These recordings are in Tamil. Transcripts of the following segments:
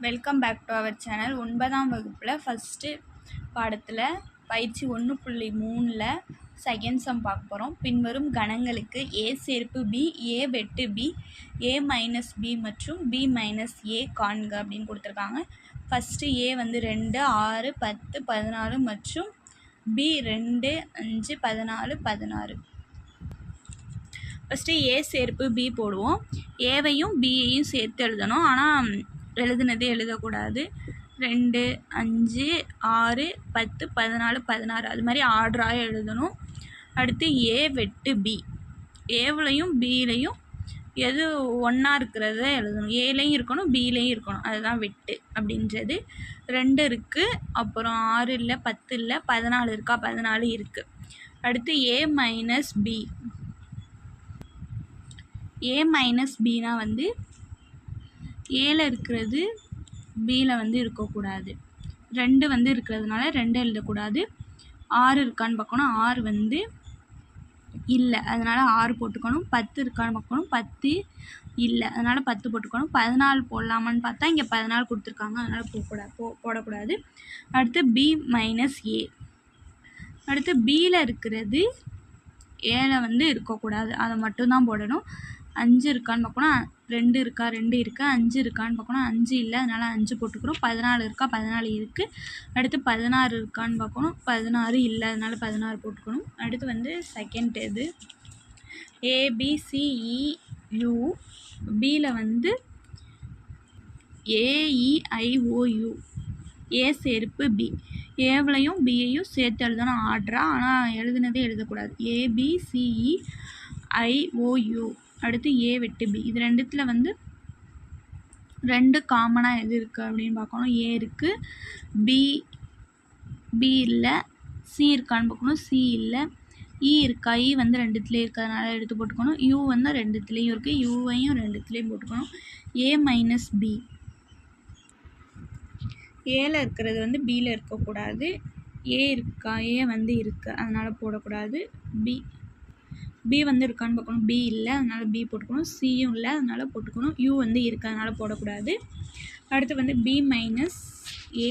Welcome back to our channel. 9ஆம் வகுப்பில் ஃபஸ்ட்டு பாடத்தில் பயிற்சி 1.3ல் செகண்ட் சம் பார்க்க போகிறோம். பின்வரும் கணங்களுக்கு ஏ சேர்ப்பு பி, ஏ வெட்டு பி, ஏ மைனஸ் பி மற்றும் பி மைனஸ் ஏ காண்க அப்படின்னு கொடுத்துருக்காங்க. ஃபஸ்ட்டு ஏ வந்து 2, 6, 10, 14 மற்றும் பி 2, 5, 14, 16. ஃபஸ்ட்டு ஏ சேர்ப்பு பி போடுவோம். ஏவையும் பியையும் சேர்த்து எழுதணும். ஆனால் எழுதுனதே எழுதக்கூடாது. 2, 5, 6, 10, 14, 16 அது மாதிரி ஆர்டராக எழுதணும். அடுத்து ஏ வெட்டு பி, ஏவிலையும் பியிலையும் எது ஒன்றா இருக்கிறத எழுதணும். ஏலையும் இருக்கணும், பியிலையும் இருக்கணும். அதுதான் வெட்டு அப்படின்றது. 2 இருக்குது, அப்புறம் 6 இல்லை, 10 இல்லை, 14 இருக்கா, 14 இருக்குது. அடுத்து ஏ மைனஸ் பி. ஏ மைனஸ் பினா வந்து ஏல இருக்கிறது பியில் வந்து இருக்கக்கூடாது. 2 வந்து இருக்கிறதுனால 2 எழுதக்கூடாது. 6 இருக்கான்னு பார்க்கணும், 6 வந்து இல்லை, அதனால் 6 போட்டுக்கணும். 10 இருக்கான்னு பார்க்கணும், 10 இல்லை, அதனால் 10 போட்டுக்கணும். 14 போடலாமான்னு பார்த்தா இங்கே 14 கொடுத்துருக்காங்க, அதனால் போடக்கூடாது. அடுத்து பி மைனஸ் ஏ. அடுத்து பியில் இருக்கிறது ஏல வந்து இருக்கக்கூடாது, அதை மட்டும்தான் போடணும். 5 இருக்கான்னு பார்க்கணும், 2 இருக்கா, 2 இருக்குது. 5 இருக்கான்னு பார்க்கணும், 5 இல்லை, அதனால் 5 போட்டுக்கிறோம். 14 இருக்கா, 14 இருக்குது. அடுத்து 16 இருக்கான்னு பார்க்கணும், 16 இல்லை, அதனால் 16 போட்டுக்கணும். அடுத்து வந்து செகண்ட் இது ABCEU. பியில் வந்து AEIOU. ஏ சேர்ப்பு பி, ஏவிலையும் பியையும் சேர்த்து எழுதணும் ஆர்டராக, ஆனால் எழுதுனதே எழுதக்கூடாது. ABCEIOU. அடுத்து ஏ வெட்டு பி. இது ரெண்டுத்தில் வந்து 2 காமனாக எது இருக்குது அப்படின்னு பார்க்கணும். ஏ இருக்குது, பி இல்லை, சி இருக்கான்னு பார்க்கணும், சி இல்லை. இ இருக்கா, இ வந்து 2த்துலேயும் இருக்கிறதுனால எடுத்து போட்டுக்கணும். யூ வந்து 2த்துலேயும் இருக்குது, யூவையும் 2த்துலேயும் போட்டுக்கணும். ஏ மைனஸ் பி. ஏல இருக்கிறது வந்து பியில் இருக்கக்கூடாது. ஏ இருக்கா, ஏ வந்து இருக்குது, அதனால் போடக்கூடாது. பி வந்து இருக்கான்னு பார்க்கணும், பி இல்லை, அதனால் பி போட்டுக்கணும். சியும் இல்லை, அதனால் போட்டுக்கணும். யூ வந்து இருக்குது, அதனால் போடக்கூடாது. அடுத்து வந்து பி மைனஸ் ஏ.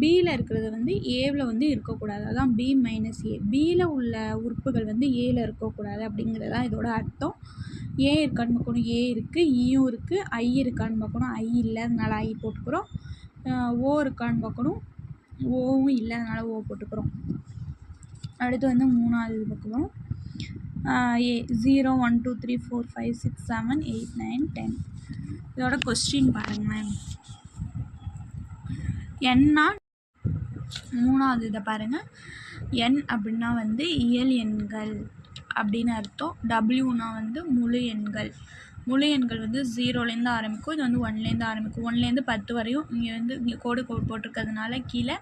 பியில் இருக்கிறது வந்து ஏவில் வந்து இருக்கக்கூடாது, அதான் பி மைனஸ் ஏ. பியில் உள்ள உறுப்புகள் வந்து ஏல இருக்கக்கூடாது அப்படிங்கிறது தான் இதோட அர்த்தம். ஏ இருக்கான்னு பார்க்கணும், ஏ இருக்குது. ஈயும் இருக்குது. ஐ இருக்கான்னு பார்க்கணும், ஐ இல்லை, அதனால் ஐ போட்டுக்கிறோம். ஓ இருக்கான்னு பார்க்கணும், ஓவும் இல்லை, அதனால் ஓ போட்டுக்கிறோம். அடுத்து வந்து 3வது இது பார்க்குறோம். ஏ 0, 1, 2, 3, 4, 5, 6, 7, 8, 9, 10. இதோட கொஸ்டின் பாருங்களேன். என்னா 3வது இதை பாருங்கள். என் அப்படின்னா வந்து இயல் எண்கள் அப்படின்னு அர்த்தம். டபிள்யூனா வந்து முழு எண்கள். முழு எண்கள் வந்து 0லேருந்து ஆரம்பிக்கும், இது வந்து 1லேருந்து ஆரம்பிக்கும். 1லேருந்து 10 வரையும். இங்கே கோடு போட்டிருக்கிறதுனால கீழே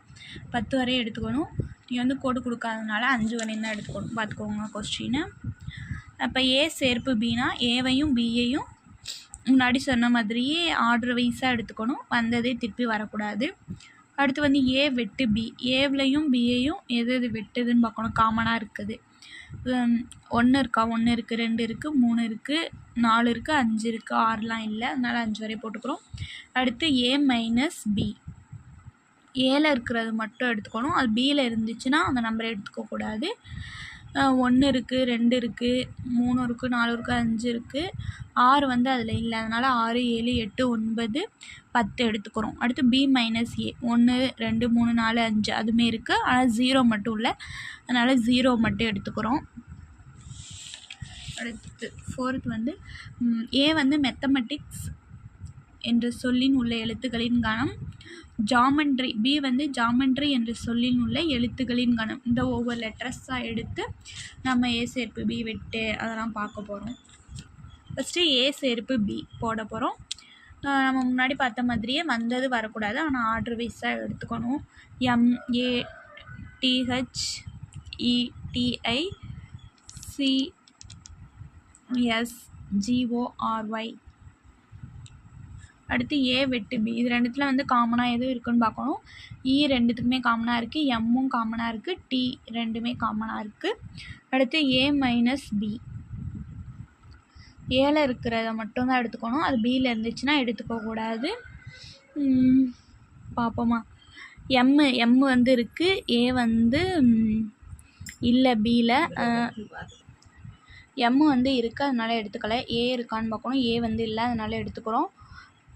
10 வரையும் எடுத்துக்கணும். இங்கே வந்து கோடு கொடுக்காததுனால 5 வரையும் தான் எடுத்துக்கணும். பார்த்துக்கோங்க கொஸ்டினை. அப்போ ஏ சேர்ப்பு பினா ஏவையும் பியையும் முன்னாடி சொன்ன மாதிரியே ஆர்டர் வைஸாக எடுத்துக்கணும், வந்ததே திருப்பி வரக்கூடாது. அடுத்து வந்து ஏ வெட்டு பி. ஏவிலையும் பியையும் எது எது வெட்டுதுன்னு பார்க்கணும். காமனாக இருக்குது 1 இருக்கா, 1 இருக்குது, 2 இருக்குது, 3 இருக்குது, 4 இருக்குது, 5 இருக்குது, 6லாம் இல்லை, அதனால் 5 வரை போட்டுக்கிறோம். அடுத்து ஏ மைனஸ் பி. ஏல இருக்கிறது மட்டும் எடுத்துக்கணும், அது பியில் இருந்துச்சுன்னா அந்த நம்பரை எடுத்துக்கக்கூடாது. 1 இருக்குது, 2 இருக்குது, 3 இருக்குது, 4 இருக்குது, 5 இருக்குது, 6 வந்து அதில் இல்லை, அதனால் 6, 7, 8, 9, 10 எடுத்துக்கிறோம். அடுத்து பி மைனஸ் ஏ. 1, 2, 3, 4, 5 அதுவுமே இருக்குது, ஆனால் 0 மட்டும் இல்லை, அதனால் 0 மட்டும் எடுத்துக்கிறோம். அடுத்து 4th வந்து ஏ வந்து மேத்தமெட்டிக்ஸ் என்ற சொல்லின் உள்ள எழுத்துக்களின் கணம். ஜாமெண்ட்ரி. பி வந்து ஜாமெண்ட்ரி என்ற சொல்லில் உள்ள எழுத்துக்களின் கணம். இந்த ஒவ்வொரு லெட்டர்ஸாக எடுத்து நம்ம ஏ சேர்ப்பு பி வெட்டு அதெல்லாம் பார்க்க போகிறோம். ஃபஸ்ட்டு ஏ சேர்ப்பு பி போட போகிறோம். நம்ம முன்னாடி பார்த்த மாதிரியே வந்தது வரக்கூடாது, ஆனால் ஆர்டர் வைஸாக எடுத்துக்கணும். MATHECSGORY. அடுத்து ஏ வெட்டு பி. இது 2த்தில் வந்து காமனாக எதுவும் இருக்குதுன்னு பார்க்கணும். இ 2த்துக்குமே காமனாக இருக்குது, எம்மும் காமனாக இருக்குது, டி 2மே காமனாக இருக்குது. அடுத்து ஏ மைனஸ் பி. ஏல இருக்கிறத மட்டும்தான் எடுத்துக்கணும், அது பியில் இருந்துச்சுன்னா எடுத்துக்கக்கூடாது. பார்ப்போமா. எம் வந்து இருக்குது, ஏ வந்து இல்லை பியில். எம் வந்து இருக்குது அதனால் எடுத்துக்கல. ஏ இருக்கான்னு பார்க்கணும், ஏ வந்து இல்லை அதனால் எடுத்துக்கிறோம்.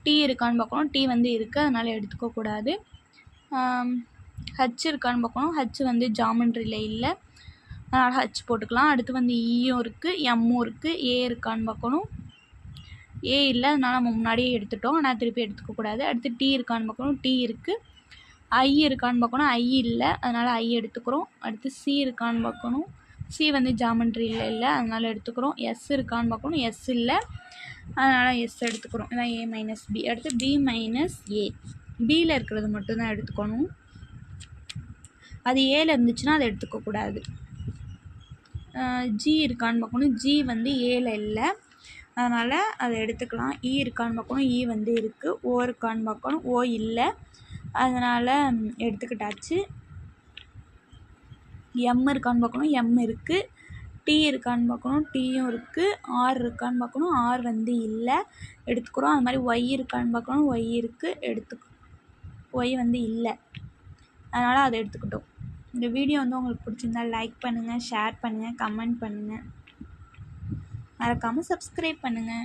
டி இருக்கான்னு பார்க்கணும், டி வந்து இருக்குது அதனால் எடுத்துக்கக்கூடாது. ஹச் இருக்கான்னு பார்க்கணும், ஹச் வந்து ஜாமெண்ட்ரியில் இல்லை அதனால் ஹச் போட்டுக்கலாம். அடுத்து வந்து ஈயும் இருக்குது, எம்மும் இருக்குது. ஏ இருக்கான்னு பார்க்கணும், ஏ இல்லை அதனால் நம்ம முன்னாடியே எடுத்துட்டோம், ஆனால் திருப்பி எடுத்துக்கக்கூடாது. அடுத்து டி இருக்கான்னு பார்க்கணும், டி இருக்குது. ஐ இருக்கான்னு பார்க்கணும், ஐ இல்லை அதனால் ஐ எடுத்துக்கிறோம். அடுத்து சி இருக்கான்னு பார்க்கணும், சி வந்து ஜாமெண்ட்ரியில் இல்லை அதனால் எடுத்துக்கிறோம். எஸ் இருக்கான்னு பார்க்கணும், எஸ் இல்லை அதனால் எஸ் எடுத்துக்கிறோம். இதான் ஏ மைனஸ் பி. அடுத்து பி மைனஸ் ஏ, பியில் இருக்கிறது மட்டும்தான் எடுத்துக்கணும். அது ஏல இருந்துச்சுன்னா அதை எடுத்துக்கக்கூடாது. ஜி இருக்கான்னு பார்க்கணும், ஜி வந்து ஏல இல்லை அதனால் அதை எடுத்துக்கலாம். இ இருக்கான்னு பார்க்கணும், இ வந்து இருக்குது. ஓ இருக்கான்னு பார்க்கணும், ஓ இல்லை அதனால் எடுத்துக்கிட்டாச்சு. எம் இருக்கான்னு பார்க்கணும், எம் இருக்குது. டி இருக்கான்னு பார்க்கணும், டீயும் இருக்குது. ஆர் இருக்கான்னு பார்க்கணும், ஆர் வந்து இல்லை எடுத்துக்கிறோம். அது மாதிரி ஒய் இருக்கான்னு பார்க்கணும், ஒய் இருக்குது ஒய் வந்து இல்லை அதனால் அதை எடுத்துக்கிட்டோம். இந்த வீடியோ வந்து உங்களுக்கு பிடிச்சிருந்தா லைக் பண்ணுங்கள், ஷேர் பண்ணுங்கள், கமெண்ட் பண்ணுங்கள், மறக்காமல் சப்ஸ்கிரைப் பண்ணுங்கள்.